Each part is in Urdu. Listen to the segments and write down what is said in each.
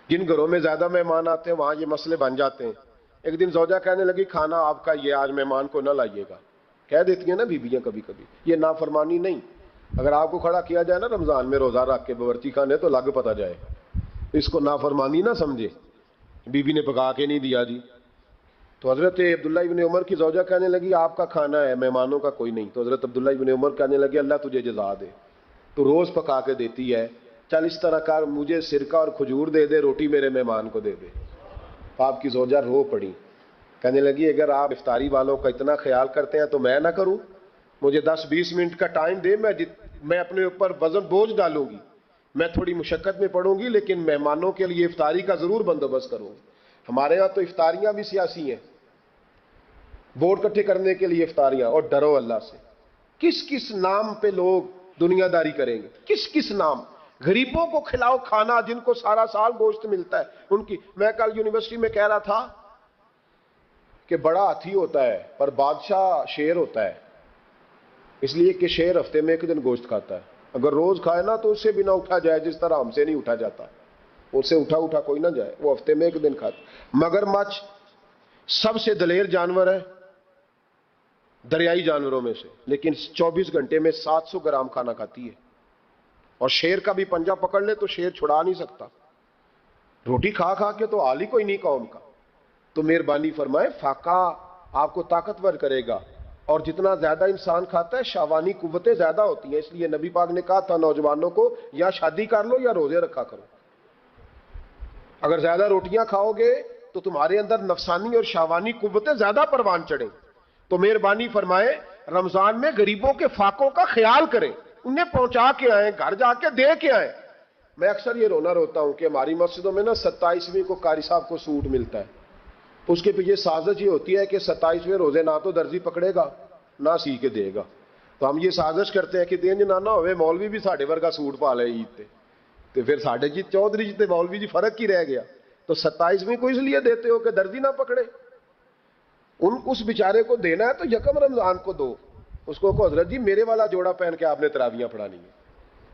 جن گھروں میں زیادہ مہمان آتے ہیں وہاں یہ مسئلے بن جاتے ہیں. ایک دن زوجہ کہنے لگی کھانا آپ کا یہ آج مہمان کو نہ لائیے گا. کہہ دیتی ہیں نا بیویاں کبھی کبھی. یہ نافرمانی نہیں. اگر آپ کو کھڑا کیا جائے نا رمضان میں روزہ رکھ کے باورچی خانے تو لگ پتہ جائے. اس کو نافرمانی نہ سمجھے. بیوی نے پکا کے نہیں دیا جی. تو حضرت عبداللہ ابن عمر کی زوجہ کہنے لگی آپ کا کھانا ہے مہمانوں کا کوئی نہیں. تو حضرت عبداللہ ابن عمر کہنے لگے اللہ تجھے جزا دے, تو روز پکا کے دیتی ہے, چل اس طرح کر مجھے سرکہ اور کھجور دے دے, روٹی میرے مہمان کو دے دے. آپ کی زوجہ رو پڑی, کہنے لگی اگر آپ افطاری والوں کا اتنا خیال کرتے ہیں تو میں نہ کروں. مجھے 10-20 منٹ کا ٹائم دے, میں اپنے اوپر وزن بوجھ ڈالوں گی, میں تھوڑی مشقت میں پڑوں گی, لیکن مہمانوں کے لیے افطاری کا ضرور بندوبست کروں گی. ہمارے ہاں تو افطاریاں بھی سیاسی ہیں, ووٹ اکٹھے کرنے کے لیے افطاریاں. اور ڈرو اللہ سے. کس کس نام پہ لوگ دنیا داری کریں گے, کس کس نام. غریبوں کو کھلاؤ کھانا جن کو سارا سال گوشت ملتا ہے ان کی. میں کل یونیورسٹی میں کہہ رہا تھا کہ بڑا ہاتھی ہوتا ہے پر بادشاہ شیر ہوتا ہے, اس لیے کہ شیر ہفتے میں ایک دن گوشت کھاتا ہے. اگر روز کھائے نا تو اس سے بھی نہ اٹھا جائے, جس طرح ہم سے نہیں اٹھا جاتا, اس سے اٹھا کوئی نہ جائے. وہ ہفتے میں ایک دن کھاتا. مگرمچھ سب سے دلیر جانور ہے دریائی جانوروں میں سے, لیکن 24 گھنٹے میں 700 گرام کھانا کھاتی ہے. اور شیر کا بھی پنجہ پکڑ لے تو شیر چھڑا نہیں سکتا. روٹی کھا کھا کے تو حال ہی کوئی نہیں قوم کا. تو مہربانی فرمائے فاقہ آپ کو طاقتور کرے گا, اور جتنا زیادہ انسان کھاتا ہے شہوانی قوتیں زیادہ ہوتی ہیں. اس لیے نبی پاک نے کہا تھا نوجوانوں کو یا شادی کر لو یا روزے رکھا کرو. اگر زیادہ روٹیاں کھاؤ گے تو تمہارے اندر نفسانی اور شہوانی قوتیں زیادہ پروان چڑھیں. تو مہربانی فرمائے رمضان میں غریبوں کے فاقوں کا خیال کریں, انہیں پہنچا کے آئیں, گھر جا کے دے کے آئیں. میں اکثر یہ رونا روتا ہوں کہ ہماری مسجدوں میں نا 27ویں کو قاری صاحب کو سوٹ ملتا ہے. اس کے پیچھے سازش یہ ہوتی ہے کہ 27ویں روزے نہ تو درزی پکڑے گا نہ سی کے دے گا. تو ہم یہ سازش کرتے ہیں کہ دین جنانا ہوئے مولوی بھی ساڑھے ورگا سوٹ پا لے عید تے, تو پھر ساڑھے جی چودھری جی تے مولوی جی فرق کی رہ گیا. تو 27ویں کو اس لیے دیتے ہو کہ درزی نہ پکڑے. اس بیچارے کو دینا ہے تو یکم رمضان کو دو. اس کو حضرت جی میرے والا جوڑا پہن کے آپ نے تراویاں پڑھانی ہے,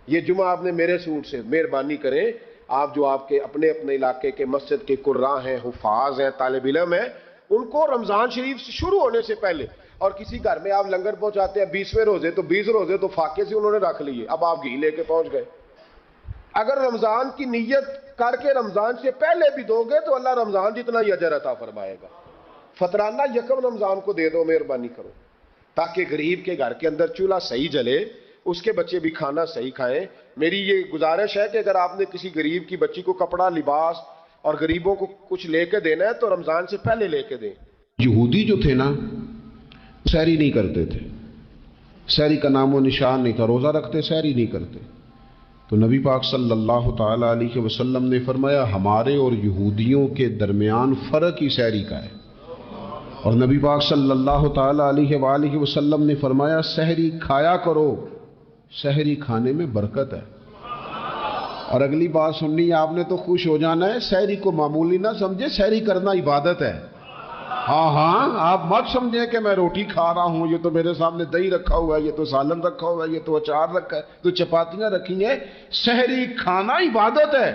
یہ جمعہ آپ نے میرے سوٹ سے. مہربانی کریں آپ جو آپ کے اپنے علاقے کے مسجد کے قراء ہیں, حفاظ ہیں, طالب علم ہیں, ان کو رمضان شریف شروع ہونے سے پہلے, اور کسی گھر میں آپ لنگر پہنچاتے ہیں 20ویں روزے تو 20 روزے تو فاقے سے انہوں نے رکھ لیے, اب آپ گھی لے کے پہنچ گئے. اگر رمضان کی نیت کر کے رمضان سے پہلے بھی دو گے تو اللہ رمضان جتنا ہی اجر عطا فرمائے گا. فطرانہ یکم رمضان کو دے دو, مہربانی کرو, تاکہ غریب کے گھر کے اندر چولہا صحیح جلے, اس کے بچے بھی کھانا صحیح کھائیں. میری یہ گزارش ہے کہ اگر آپ نے کسی غریب کی بچی کو کپڑا لباس اور غریبوں کو کچھ لے کے دینا ہے تو رمضان سے پہلے لے کے دیں. یہودی جو تھے نا سحری نہیں کرتے تھے, سحری کا نام و نشان نہیں تھا, روزہ رکھتے سحری نہیں کرتے. تو نبی پاک صلی اللہ تعالی علیہ وسلم نے فرمایا ہمارے اور یہودیوں کے درمیان فرق ہی سحری کا ہے. اور نبی پاک صلی اللہ تعالی علیہ وآلہ وسلم نے فرمایا سحری کھایا کرو, سحری کھانے میں برکت ہے. اور اگلی بات سننی ہے آپ نے تو خوش ہو جانا ہے, سحری کو معمولی نہ سمجھے, سحری کرنا عبادت ہے. ہاں آپ مت سمجھیں کہ میں روٹی کھا رہا ہوں, یہ تو میرے سامنے دہی رکھا ہوا ہے, یہ تو سالن رکھا ہوا ہے, یہ تو اچار رکھا ہے, تو چپاتیاں رکھی ہیں. سحری کھانا عبادت ہے.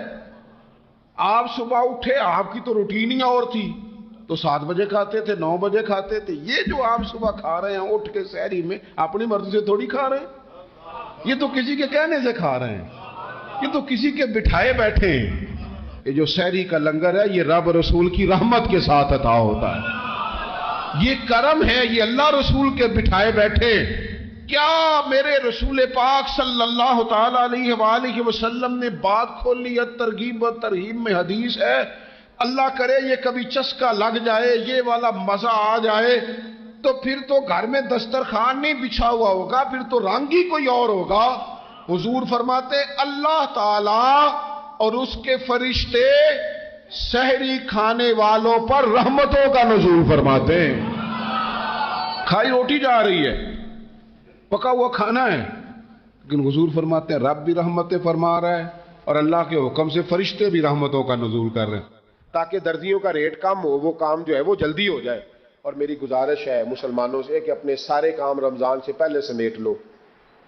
آپ صبح اٹھے, آپ کی تو روٹین ہی اور تھی, تو 7 بجے کھاتے تھے, 9 بجے کھاتے تھے. یہ جو آپ صبح کھا رہے ہیں اٹھ کے سحری میں, اپنی مرضی سے تھوڑی کھا رہے ہیں, یہ تو کسی کے کہنے سے کھا رہے ہیں, یہ تو کسی کے بٹھائے بیٹھے ہیں. یہ جو سحری کا لنگر ہے یہ رب رسول کی رحمت کے ساتھ عطا ہوتا ہے, یہ کرم ہے, یہ اللہ رسول کے بٹھائے بیٹھے. کیا میرے رسول پاک صلی اللہ تعالی علیہ وآلہ وسلم نے بات کھولی ہے, ترغیب و ترہیب میں حدیث ہے, اللہ کرے یہ کبھی چسکا لگ جائے, یہ والا مزہ آ جائے, تو پھر تو گھر میں دسترخوان نہیں بچھا ہوا ہوگا, پھر تو رنگ ہی کوئی اور ہوگا. حضور فرماتے اللہ تعالی اور اس کے فرشتے سحری کھانے والوں پر رحمتوں کا نزول فرماتے ہیں. کھائی روٹی جا رہی ہے, پکا ہوا کھانا ہے, لیکن حضور فرماتے ہیں رب بھی رحمتیں فرما رہا ہے اور اللہ کے حکم سے فرشتے بھی رحمتوں کا نزول کر رہے ہیں, تاکہ درزیوں کا ریٹ کم ہو, وہ کام جو ہے وہ جلدی ہو جائے. اور میری گزارش ہے مسلمانوں سے کہ اپنے سارے کام رمضان سے پہلے سمیٹ لو.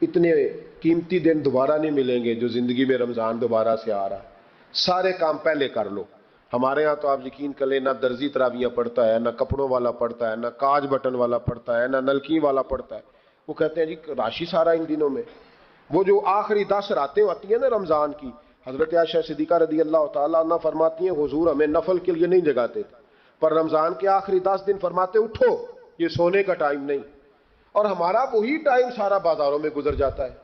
اتنے قیمتی دن دوبارہ نہیں ملیں گے جو زندگی میں رمضان دوبارہ سے آ رہا ہے. سارے کام پہلے کر لو. ہمارے ہاں تو آپ یقین کر لیں نہ درزی تراویاں پڑھتا ہے، نہ کپڑوں والا پڑھتا ہے، نہ کاج بٹن والا پڑھتا ہے، نہ نلکی والا پڑھتا ہے. وہ کہتے ہیں جی راشی سارا ان دنوں میں. وہ جو آخری 10 راتیں ہوتی ہیں نا رمضان کی، حضرت عائشہ صدیقہ رضی اللہ تعالیٰ عنہ فرماتی ہیں حضور ہمیں نفل کے لیے نہیں جگاتے تھے، پر رمضان کے آخری 10 دن فرماتے اٹھو، یہ سونے کا ٹائم نہیں. اور ہمارا وہی ٹائم سارا بازاروں میں گزر جاتا ہے.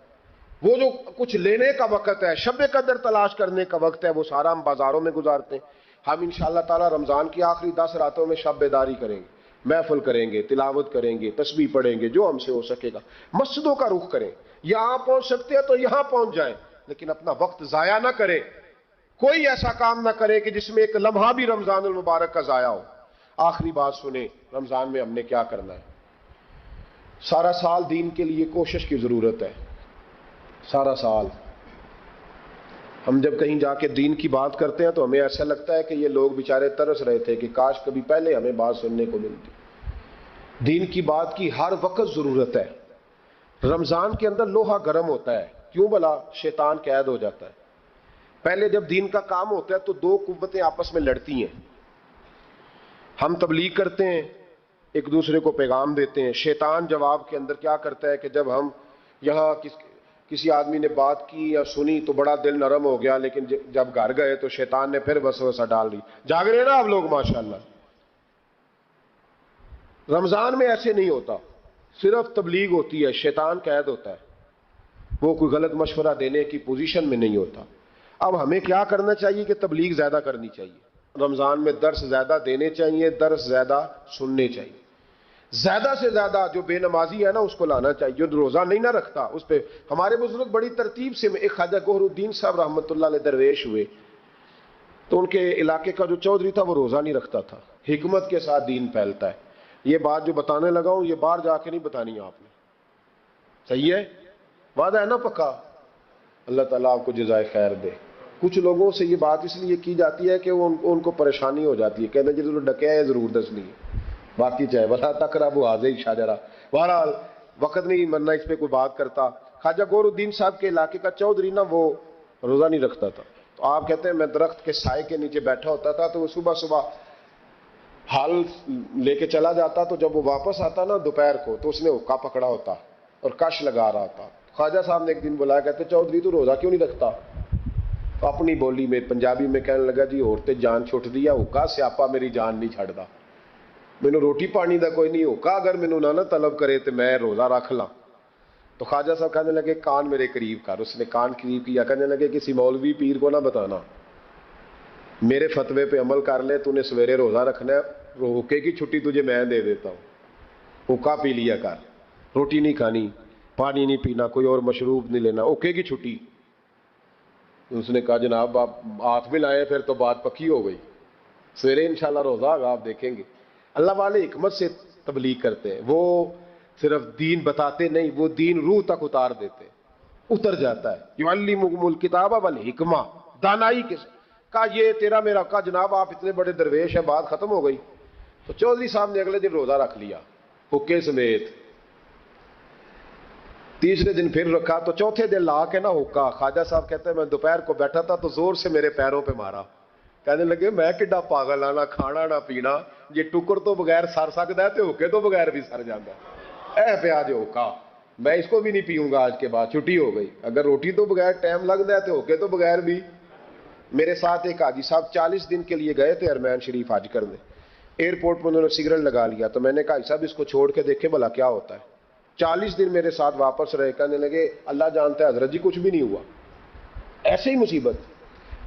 وہ جو کچھ لینے کا وقت ہے، شب قدر تلاش کرنے کا وقت ہے، وہ سارا ہم بازاروں میں گزارتے ہیں. ہم انشاءاللہ تعالی رمضان کی آخری 10 راتوں میں شب بیداری کریں گے، محفل کریں گے، تلاوت کریں گے، تسبیح پڑھیں گے، جو ہم سے ہو سکے گا. مسجدوں کا رخ کریں، یہاں پہنچ سکتے ہیں تو یہاں پہنچ جائیں، لیکن اپنا وقت ضائع نہ کریں. کوئی ایسا کام نہ کرے کہ جس میں ایک لمحہ بھی رمضان المبارک کا ضائع ہو. آخری بات سنیں، رمضان میں ہم نے کیا کرنا ہے. سارا سال دین کے لیے کوشش کی ضرورت ہے. سارا سال ہم جب کہیں جا کے دین کی بات کرتے ہیں تو ہمیں ایسا لگتا ہے کہ یہ لوگ بیچارے ترس رہے تھے کہ کاش کبھی پہلے ہمیں بات سننے کو ملتی. دین کی بات کی ہر وقت ضرورت ہے. رمضان کے اندر لوہا گرم ہوتا ہے. کیوں بھلا؟ شیطان قید ہو جاتا ہے. پہلے جب دین کا کام ہوتا ہے تو دو قوتیں آپس میں لڑتی ہیں. ہم تبلیغ کرتے ہیں، ایک دوسرے کو پیغام دیتے ہیں. شیطان جواب کے اندر کیا کرتا ہے کہ جب ہم یہاں کسی آدمی نے بات کی یا سنی تو بڑا دل نرم ہو گیا، لیکن جب گھر گئے تو شیطان نے پھر وسوسہ ڈال دی. جاگ رہے نا آپ لوگ ماشاءاللہ. رمضان میں ایسے نہیں ہوتا، صرف تبلیغ ہوتی ہے، شیطان قید ہوتا ہے، وہ کوئی غلط مشورہ دینے کی پوزیشن میں نہیں ہوتا. اب ہمیں کیا کرنا چاہیے کہ تبلیغ زیادہ کرنی چاہیے. رمضان میں درس زیادہ دینے چاہیے، درس زیادہ سننے چاہیے. زیادہ سے زیادہ جو بے نمازی ہے نا اس کو لانا چاہیے، جو روزہ نہیں نہ رکھتا اس پہ. ہمارے بزرگ بڑی ترتیب سے، ایک خواجہ گوہر الدین صاحب رحمۃ اللہ علیہ درویش ہوئے تو ان کے علاقے کا جو چودھری تھا وہ روزہ نہیں رکھتا تھا. حکمت کے ساتھ دین پھیلتا ہے. یہ بات جو بتانے لگا ہوں یہ باہر جا کے نہیں بتانی آپ نے. صحیح ہے؟ وعدہ ہے نا پکا؟ اللہ تعالیٰ آپ کو جزائے خیر دے. کچھ لوگوں سے یہ بات اس لیے کی جاتی ہے کہ ان کو پریشانی ہو جاتی ہے، کہتے ہیں جی ڈکیا ہے ضرور دس لیے باقی چاہے بلا تکرا وہ حاضر شاجرا. بہرحال وقت نہیں مرنا اس پہ کوئی بات کرتا. خواجہ گور الدین صاحب کے علاقے کا چودھری نا وہ روزہ نہیں رکھتا تھا. تو آپ کہتے ہیں میں درخت کے سائے کے نیچے بیٹھا ہوتا تھا تو وہ صبح صبح حال لے کے چلا جاتا، تو جب وہ واپس آتا نا دوپہر کو تو اس نے حقہ پکڑا ہوتا اور کش لگا رہا تھا. خواجہ صاحب نے ایک دن بلایا، کہتے چودھری تو روزہ کیوں نہیں رکھتا؟ تو اپنی بولی میں پنجابی میں کہنے لگا جی عورتیں جان چھٹ دیا حقہ سیاپا میری جان نہیں چھڑدا. مینوں روٹی پانی دا کوئی نہیں ہوکا، اگر مینوں نہ طلب کرے تو میں روزہ رکھ لاں. تو خواجہ صاحب کہنے لگے کان میرے قریب کر. اس نے کان قریب کیا، کہنے لگے کسی مولوی پیر کو نہ بتانا، میرے فتوے پہ عمل کر لے. تو نے سویرے روزہ رکھنا ہے، ہوکے کی چھٹی تجھے میں دے دیتا ہوں، ہوکا پی لیا کر، روٹی نہیں کھانی، پانی نہیں پینا، کوئی اور مشروب نہیں لینا، اوکے کی چھٹی. اس نے کہا جناب آپ ہاتھ بھی لائے پھر تو بات پکی ہو گئی، سویرے انشاءاللہ روزہ آگا آپ دیکھیں گے. اللہ والے حکمت سے تبلیغ کرتے ہیں. وہ صرف دین بتاتے نہیں، وہ دین روح تک اتار دیتے، اتر جاتا ہے. یعلمکم الکتاب والحکمہ، دانائی کے کہا یہ تیرا میرا. کہا جناب آپ اتنے بڑے درویش ہیں، بات ختم ہو گئی. تو چودھری صاحب نے اگلے دن روزہ رکھ لیا حکے سمیت. تیسرے دن پھر رکھا تو چوتھے دن لا کے نہ حکا. خواجہ صاحب کہتے ہیں میں دوپہر کو بیٹھا تھا تو زور سے میرے پیروں پہ مارا. کہنے لگے میں کڈا پاگل ہاں، نہ کھانا نہ پینا، یہ ٹکر تو بغیر سر سکتا ہے تو حکے تو بغیر بھی سر جاتا ہے. اے پیا جو حکا میں اس کو بھی نہیں پیوں گا آج کے بعد، چھٹی ہو گئی. اگر روٹی تو بغیر ٹائم لگتا ہے تو حکے تو بغیر بھی. میرے ساتھ ایک حاجی صاحب 40 دن کے لیے گئے تھے حرمین شریف حج کرنے. ایئرپورٹ میں انہوں نے سگریٹ لگا لیا تو میں نے کہا صاحب اس کو چھوڑ کے دیکھیں بھلا کیا ہوتا ہے. 40 دن میرے ساتھ واپس رہے. کہنے لگے اللہ جانتا ہے حضرت جی کچھ بھی نہیں ہوا، ایسے ہی مصیبت.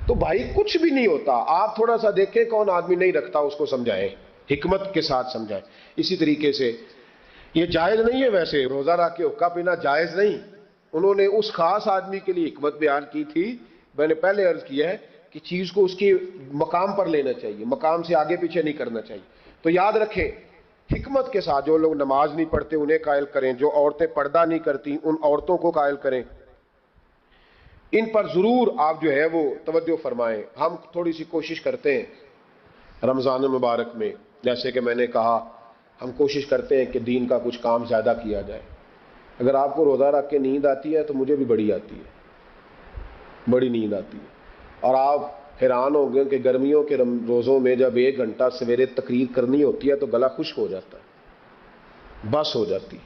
تو بھائی کچھ بھی نہیں ہوتا. آپ تھوڑا سا دیکھیں کون آدمی نہیں رکھتا اس کو سمجھائیں، حکمت کے ساتھ سمجھائیں. اسی طریقے سے یہ جائز نہیں ہے، ویسے روزہ رکھ کے حقہ پینا جائز نہیں. انہوں نے اس خاص آدمی کے لیے حکمت بیان کی تھی. میں نے پہلے عرض کیا ہے کہ چیز کو اس کی مقام پر لینا چاہیے، مقام سے آگے پیچھے نہیں کرنا چاہیے. تو یاد رکھیں حکمت کے ساتھ جو لوگ نماز نہیں پڑھتے انہیں قائل کریں، جو عورتیں پردہ نہیں کرتی ان عورتوں کو قائل کریں. ان پر ضرور آپ جو ہے وہ توجہ فرمائیں. ہم تھوڑی سی کوشش کرتے ہیں رمضان المبارک میں، جیسے کہ میں نے کہا ہم کوشش کرتے ہیں کہ دین کا کچھ کام زیادہ کیا جائے. اگر آپ کو روزہ رکھ کے نیند آتی ہے تو مجھے بھی بڑی آتی ہے، بڑی نیند آتی ہے. اور آپ حیران ہو گئے کہ گرمیوں کے روزوں میں جب 1 گھنٹہ سویرے تقریر کرنی ہوتی ہے تو گلا خشک ہو جاتا ہے، بس ہو جاتی،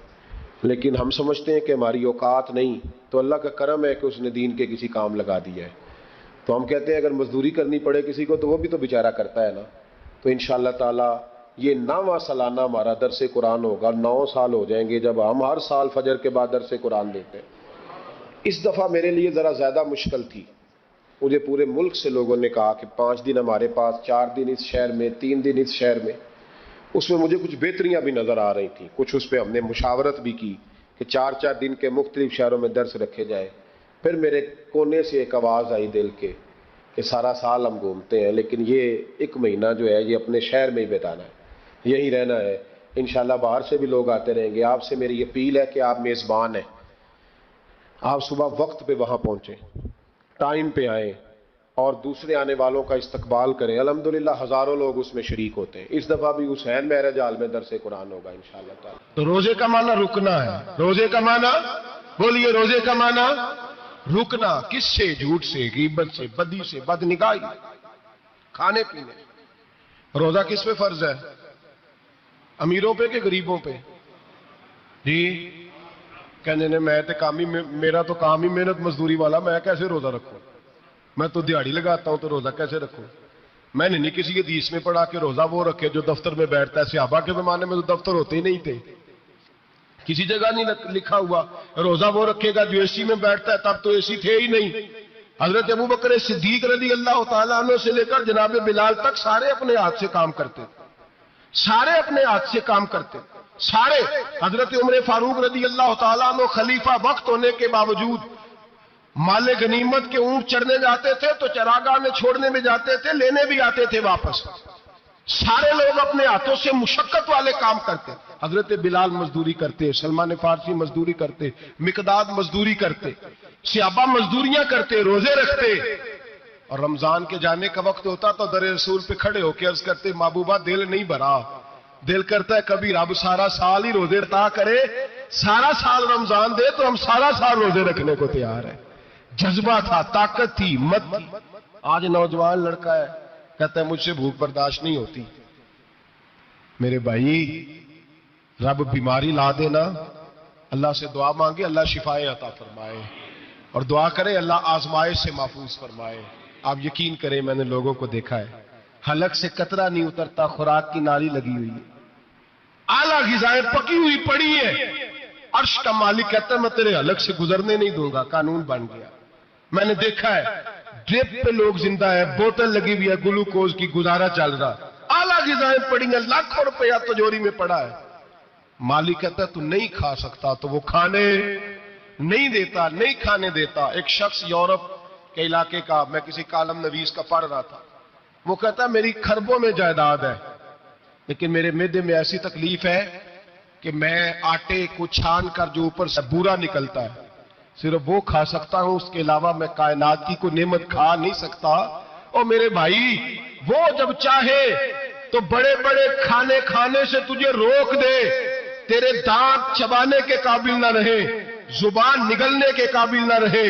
لیکن ہم سمجھتے ہیں کہ ہماری اوقات نہیں، تو اللہ کا کرم ہے کہ اس نے دین کے کسی کام لگا دیا ہے۔ تو ہم کہتے ہیں اگر مزدوری کرنی پڑے کسی کو تو وہ بھی تو بیچارہ کرتا ہے نا۔ تو انشاءاللہ تعالی یہ 9واں سالانہ ہمارا درس قرآن ہوگا، 9 سال ہو جائیں گے جب ہم ہر سال فجر کے بعد درس قرآن دیتے ہیں۔ اس دفعہ میرے لیے ذرا زیادہ مشکل تھی، مجھے پورے ملک سے لوگوں نے کہا کہ 5 دن ہمارے پاس، 4 دن اس شہر میں، 3 دن اس شہر میں۔ اس میں مجھے کچھ بہتریاں بھی نظر آ رہی تھیں، کچھ اس پہ ہم نے مشاورت بھی کی کہ 4 دن کے مختلف شہروں میں درس رکھے جائے۔ پھر میرے کونے سے ایک آواز آئی دل کے کہ سارا سال ہم گھومتے ہیں لیکن یہ 1 مہینہ جو ہے یہ اپنے شہر میں ہی بتانا ہے، یہی رہنا ہے۔ انشاءاللہ باہر سے بھی لوگ آتے رہیں گے۔ آپ سے میری اپیل ہے کہ آپ میزبان ہیں، آپ صبح وقت پہ وہاں پہنچیں، ٹائم پہ آئیں اور دوسرے آنے والوں کا استقبال کریں۔ الحمدللہ ہزاروں لوگ اس میں شریک ہوتے ہیں۔ اس دفعہ بھی حسین مہرج ہال میں درس قرآن ہوگا انشاءاللہ تعالی۔ تو روزے کا معنی رکنا ہے، روزے کا معنی بولیے، روزے کا معنی رکنا، کس سے؟ جھوٹ سے، غیبت سے، بدی سے، بدنگاہی، کھانے پینے۔ روزہ کس پہ فرض ہے؟ امیروں پہ کہ غریبوں پہ؟ جی کہنے نے میں تے کام ہی، میرا تو کام ہی محنت مزدوری والا، میں کیسے روزہ رکھوں؟ میں تو دیہڑی لگاتا ہوں تو روزہ کیسے رکھوں؟ میں نے نہیں کسی حدیث میں پڑھا کہ روزہ وہ رکھے جو دفتر میں بیٹھتا ہے۔ صحابہ کے زمانے میں تو دفتر ہوتے ہی نہیں تھے، کسی جگہ نہیں لکھا ہوا روزہ وہ رکھے گا جو اے سی میں بیٹھتا ہے، تب تو اے سی تھے ہی نہیں۔ حضرت ابو بکر صدیق رضی اللہ تعالیٰ عنہ سے لے کر جناب بلال تک سارے اپنے ہاتھ سے کام کرتے، سارے اپنے ہاتھ سے کام کرتے، سارے۔ حضرت عمر فاروق رضی اللہ تعالیٰ عنہ خلیفہ وقت ہونے کے باوجود مال غنیمت کے اونٹ چرنے جاتے تھے تو چراگاہ میں چھوڑنے میں جاتے تھے، لینے بھی آتے تھے واپس۔ سارے لوگ اپنے ہاتھوں سے مشقت والے کام کرتے۔ حضرت بلال مزدوری کرتے، سلمان فارسی مزدوری کرتے، مقداد مزدوری کرتے، صحابہ مزدوریاں کرتے، روزے رکھتے۔ اور رمضان کے جانے کا وقت ہوتا تو در رسول پہ کھڑے ہو کے عرض کرتے، محبوبہ دل نہیں بھرا، دل کرتا ہے کبھی رب سارا سال ہی روزے عطا کرے، سارا سال رمضان دے تو ہم سارا سال روزے رکھنے کو تیار ہیں۔ جذبہ تھا، طاقت تھی، ہمت تھی۔ آج نوجوان لڑکا ہے، کہتا ہے مجھ سے بھوک برداشت نہیں ہوتی۔ میرے بھائی رب بیماری لا دینا، اللہ سے دعا مانگے اللہ شفائیں عطا فرمائے، اور دعا کرے اللہ آزمائش سے محفوظ فرمائے۔ آپ یقین کریں میں نے لوگوں کو دیکھا ہے، حلق سے قطرہ نہیں اترتا، خوراک کی نالی لگی ہوئی ہے، اعلیٰ غذائیں پکی ہوئی پڑی ہے، عرش کا مالک کہتا ہے میں تیرے حلق سے گزرنے نہیں دوں گا، قانون بن گیا۔ میں نے دیکھا ہے ڈرپ پہ لوگ زندہ ہے، بوتل لگی ہوئی ہے گلوکوز کی، گزارا چل رہا، اعلیٰ غذائیں پڑی ہیں، لاکھوں روپیہ تجوری میں پڑا ہے۔ مالک کہتا ہے تو نہیں کھا سکتا، تو وہ کھانے نہیں دیتا، نہیں کھانے دیتا۔ ایک شخص یورپ کے علاقے کا، میں کسی کالم نویس کا پڑھ رہا تھا، وہ کہتا ہے میری خربوں میں جائیداد ہے لیکن میرے معدے میں ایسی تکلیف ہے کہ میں آٹے کو چھان کر جو اوپر سے بورا نکلتا ہے صرف وہ کھا سکتا ہوں، اس کے علاوہ میں کائنات کی کوئی نعمت کھا نہیں سکتا۔ اور میرے بھائی وہ جب چاہے تو بڑے بڑے کھانے کھانے سے تجھے روک دے، تیرے دانت چبانے کے قابل نہ رہے، زبان نگلنے کے قابل نہ رہے،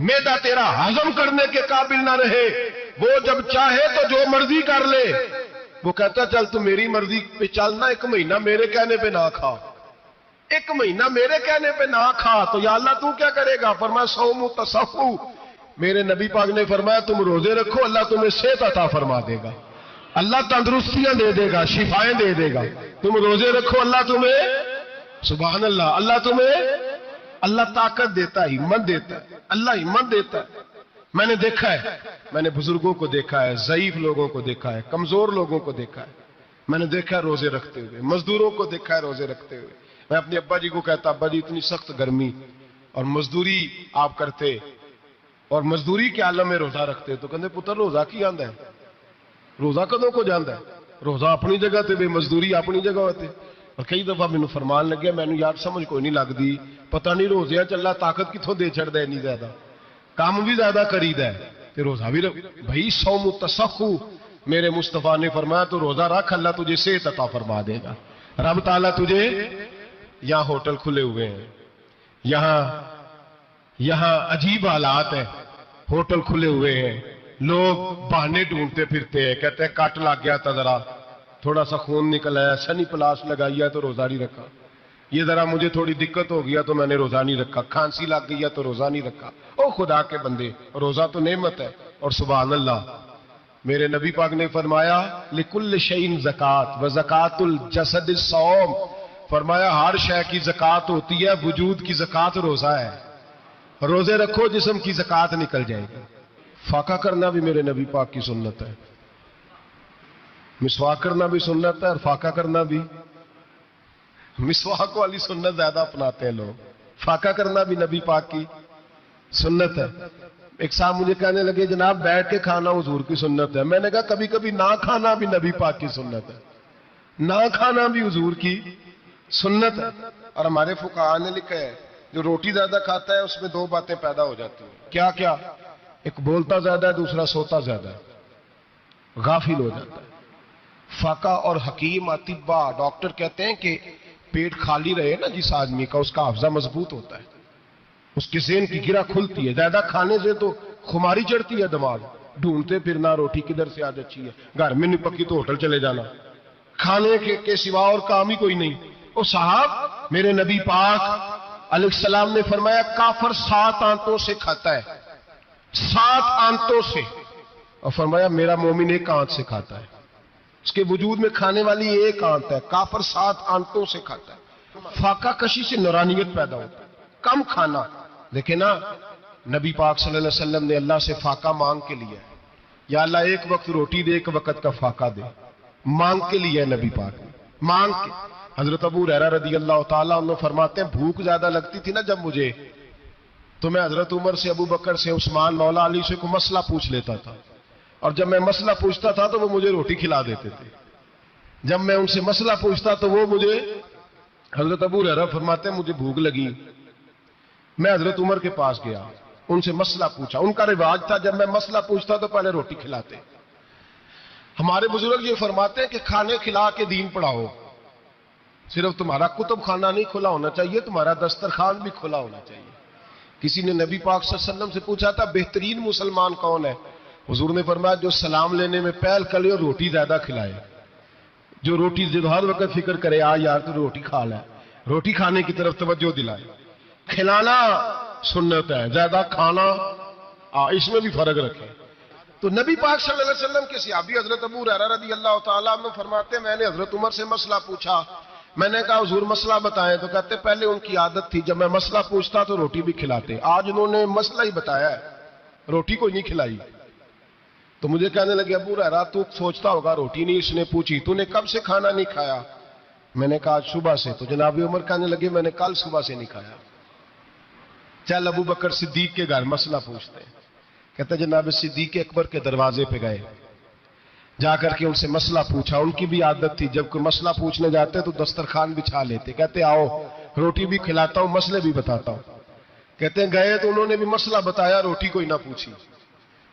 معدہ تیرا ہضم کرنے کے قابل نہ رہے، وہ جب چاہے تو جو مرضی کر لے۔ وہ کہتا چل تو میری مرضی پہ چلنا، 1 مہینہ میرے کہنے پہ نہ کھا، 1 مہینہ میرے کہنے پہ نہ کھا، تو یا اللہ تو کیا کرے گا؟ فرمایا صوم تصحو، میرے نبی پاک نے فرمایا تم روزے رکھو، اللہ تمہیں صحت عطا فرما دے گا، اللہ تندرستیاں دے دے گا، شفائیں دے دے گا۔ تم روزے رکھو، اللہ تمہیں، سبحان اللہ، اللہ تمہیں، اللہ طاقت دیتا ہے، ہمت دیتا ہے، اللہ ہمت دیتا ہے۔ میں نے دیکھا ہے، میں نے بزرگوں کو دیکھا ہے، ضعیف لوگوں کو دیکھا ہے، کمزور لوگوں کو دیکھا ہے، میں نے دیکھا ہے روزے رکھتے ہوئے، مزدوروں کو دیکھا ہے روزے رکھتے ہوئے۔ میں اپنے ابا جی کو کہتا ابا جی اتنی سخت گرمی اور مزدوری آپ کرتے اور مزدوری کے عالم میں روزہ رکھتے، تو کہتے پتر روزہ کی آندا ہے، روزہ کدوں کو جاندا ہے، روزہ اپنی جگہ تے بے مزدوری اپنی جگہ ہوتے۔ اور کئی دفعہ مینوں فرمان لگیا، مینوں یار سمجھ کوئی نہیں لگتی، پتہ نہیں روزے چ اللہ طاقت کتوں دے چھڑدا ہے، نہیں زیادہ کام بھی زیادہ کریدا ہے تے روزہ بھی بھائی صوم تصحو، میرے مصطفیٰ نے فرمایا تو روزہ رکھ، اللہ تجھے صحت عطا فرما دے گا۔ رب تعالیٰ تجھے، یہاں ہوٹل کھلے ہوئے ہیں، یہاں عجیب حالات ہیں، ہوٹل کھلے ہوئے ہیں، لوگ بہانے ڈھونڈتے پھرتے ہیں, کہتے ہیں کٹ لگ گیا تھا, ذرا تھوڑا سا خون نکل آیا, سنی پلاس لگائی ہے تو روزہ نہیں رکھا, یہ ذرا مجھے تھوڑی دقت ہو گیا تو میں نے روزہ نہیں رکھا, کھانسی لگ گئی ہے تو روزہ نہیں رکھا. او خدا کے بندے, روزہ تو نعمت ہے. اور سبحان اللہ, میرے نبی پاک نے فرمایا لکل شیء زکات و زکات الجسد الصوم, فرمایا ہر شے کی زکات ہوتی ہے, وجود کی زکات روزہ ہے. روزے رکھو جسم کی زکات نکل جائے گی. فاقہ کرنا بھی میرے نبی پاک کی سنت ہے, مسواک کرنا بھی سنت ہے, اور فاقہ کرنا بھی. مسواک والی سنت زیادہ اپناتے ہیں لوگ, فاقہ کرنا بھی نبی پاک کی سنت ہے. ایک صاحب مجھے کہنے لگے جناب بیٹھ کے کھانا حضور کی سنت ہے. میں نے کہا کبھی کبھی نہ کھانا بھی نبی پاک کی سنت ہے, نہ کھانا بھی حضور کی سنت ہے. اور ہمارے فقہاء نے لکھا ہے جو روٹی زیادہ کھاتا ہے اس میں دو باتیں پیدا ہو جاتی ہیں. کیا کیا؟ ایک بولتا زیادہ ہے, دوسرا سوتا زیادہ ہے, غافل ہو جاتا ہے. فقہ اور حکیم اطباء ڈاکٹر کہتے ہیں کہ پیٹ خالی رہے نا جس آدمی کا, اس کا حافظہ مضبوط ہوتا ہے, اس کی ذہن کی گرہ کھلتی ہے. زیادہ کھانے سے تو خماری چڑھتی ہے, دماغ ڈھونڈتے پھرنا روٹی کدھر سے آج اچھی ہے, گھر میں نہیں پکی تو ہوٹل چلے جانا, کھانے کے سوا اور کام ہی کوئی نہیں. او صاحب میرے نبی پاک علیہ السلام نے فرمایا کافر 7 آنتوں سے کھاتا ہے, 7 آنتوں سے, اور فرمایا میرا مومن 1 آنت سے کھاتا ہے. اس کے وجود میں کھانے والی 1 آنت ہے, کافر 7 آنتوں سے کھاتا ہے. فاقہ کشی سے نورانیت پیدا ہوتا ہے, کم کھانا. دیکھیں نا نبی پاک صلی اللہ علیہ وسلم نے اللہ سے فاقہ مانگ کے لیا ہے, یا اللہ 1 وقت روٹی دے, 1 وقت کا فاقہ دے, مانگ کے لیا ہے نبی پاک نے, مانگ کے. حضرت ابو ہریرہ رضی اللہ تعالیٰ عنہ فرماتے ہیں بھوک زیادہ لگتی تھی نا جب مجھے, تو میں حضرت عمر سے, ابو بکر سے, عثمان مولا علی سے کوئی مسئلہ پوچھ لیتا تھا, اور جب میں مسئلہ پوچھتا تھا تو وہ مجھے روٹی کھلا دیتے تھے. جب میں ان سے مسئلہ پوچھتا تو وہ مجھے, حضرت ابو ہریرہ فرماتے ہیں مجھے بھوک لگی, میں حضرت عمر کے پاس گیا, ان سے مسئلہ پوچھا. ان کا رواج تھا جب میں مسئلہ پوچھتا تو پہلے روٹی کھلاتے. ہمارے بزرگ یہ فرماتے ہیں کہ کھانے کھلا کے دین پڑھاؤ. صرف تمہارا کتب خانہ نہیں کھلا ہونا چاہیے, تمہارا دسترخوان بھی کھلا ہونا چاہیے. کسی نے نبی پاک صلی اللہ علیہ وسلم سے پوچھا تھا بہترین مسلمان کون ہے؟ حضور نے فرمایا جو سلام لینے میں پہل کرے اور روٹی زیادہ کھلائے, جو روٹی ہر وقت فکر کرے یار تو روٹی کھا لے, روٹی کھانے کی طرف توجہ دلائے. کھلانا سنت ہے, زیادہ کھانا اس میں بھی فرق رکھے. تو نبی پاک صلی اللہ علیہ وسلم کے صحابی حضرت ابو ہریرہ رضی اللہ تعالیٰ عنہ فرماتے ہیں میں نے حضرت عمر سے مسئلہ پوچھا, میں نے کہا حضور مسئلہ بتائیں, تو کہتے پہلے ان کی عادت تھی جب میں مسئلہ پوچھتا تو روٹی بھی کھلاتے, آج انہوں نے مسئلہ ہی بتایا ہے, روٹی کوئی نہیں کھلائی. تو مجھے کہنے لگے ابو ہریرہ تو سوچتا ہوگا روٹی نہیں اس نے پوچھی, تو نے کب سے کھانا نہیں کھایا؟ میں نے کہا آج صبح سے. تو جناب عمر کہنے لگے میں نے کل صبح سے نہیں کھایا. چل ابو بکر صدیق کے گھر مسئلہ پوچھتے ہیں. کہتے جناب صدیق اکبر کے دروازے پہ گئے, جا کر کے ان سے مسئلہ پوچھا. ان کی بھی عادت تھی جب کوئی مسئلہ پوچھنے جاتے تو دسترخوان بچھا لیتے, کہتے آؤ روٹی بھی کھلاتا ہوں مسئلے بھی بتاتا ہوں. کہتے ہیں گئے تو انہوں نے بھی مسئلہ بتایا, روٹی کوئی نہ پوچھی.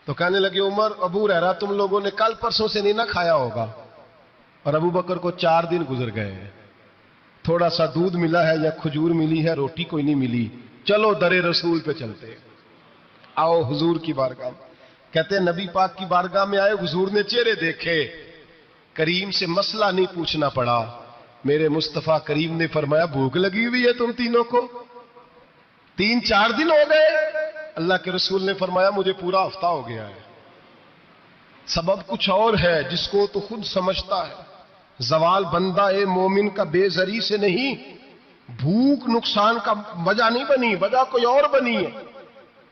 تو کہنے لگے عمر ابو ہریرہ تم لوگوں نے کل پرسوں سے نہیں نہ کھایا ہوگا. اور ابو بکر کو 4 دن گزر گئے, تھوڑا سا دودھ ملا ہے یا کھجور ملی ہے, روٹی کوئی نہیں ملی. چلو در رسول پہ چلتے, آؤ حضور کی بارگاہ. کہتے ہیں نبی پاک کی بارگاہ میں آئے, حضور نے چہرے دیکھے, کریم سے مسئلہ نہیں پوچھنا پڑا. میرے مصطفیٰ کریم نے فرمایا بھوک لگی ہوئی ہے تم تینوں کو, 3-4 دن ہو گئے. اللہ کے رسول نے فرمایا مجھے پورا ہفتہ ہو گیا ہے. سبب کچھ اور ہے جس کو تو خود سمجھتا ہے. زوال بندہ مومن کا بے زری سے نہیں, بھوک نقصان کا وجہ نہیں بنی, وجہ کوئی اور بنی ہے.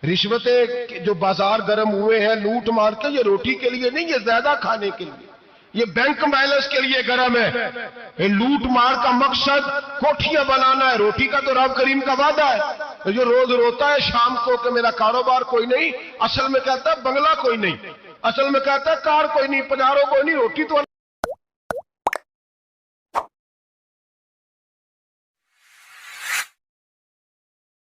رشوتیں جو بازار گرم ہوئے ہیں لوٹ مار کے, یہ روٹی کے لیے نہیں, یہ زیادہ کھانے کے لیے, یہ بینک بیلنس کے لیے گرم ہے. یہ لوٹ مار کا مقصد کوٹھیاں بنانا ہے, روٹی کا تو رب کریم کا وعدہ ہے. جو روز روتا ہے شام کو کہ میرا کاروبار کوئی نہیں, اصل میں کہتا ہے بنگلہ کوئی نہیں, اصل میں کہتا ہے کار کوئی نہیں, پجارو کوئی نہیں, روٹی تو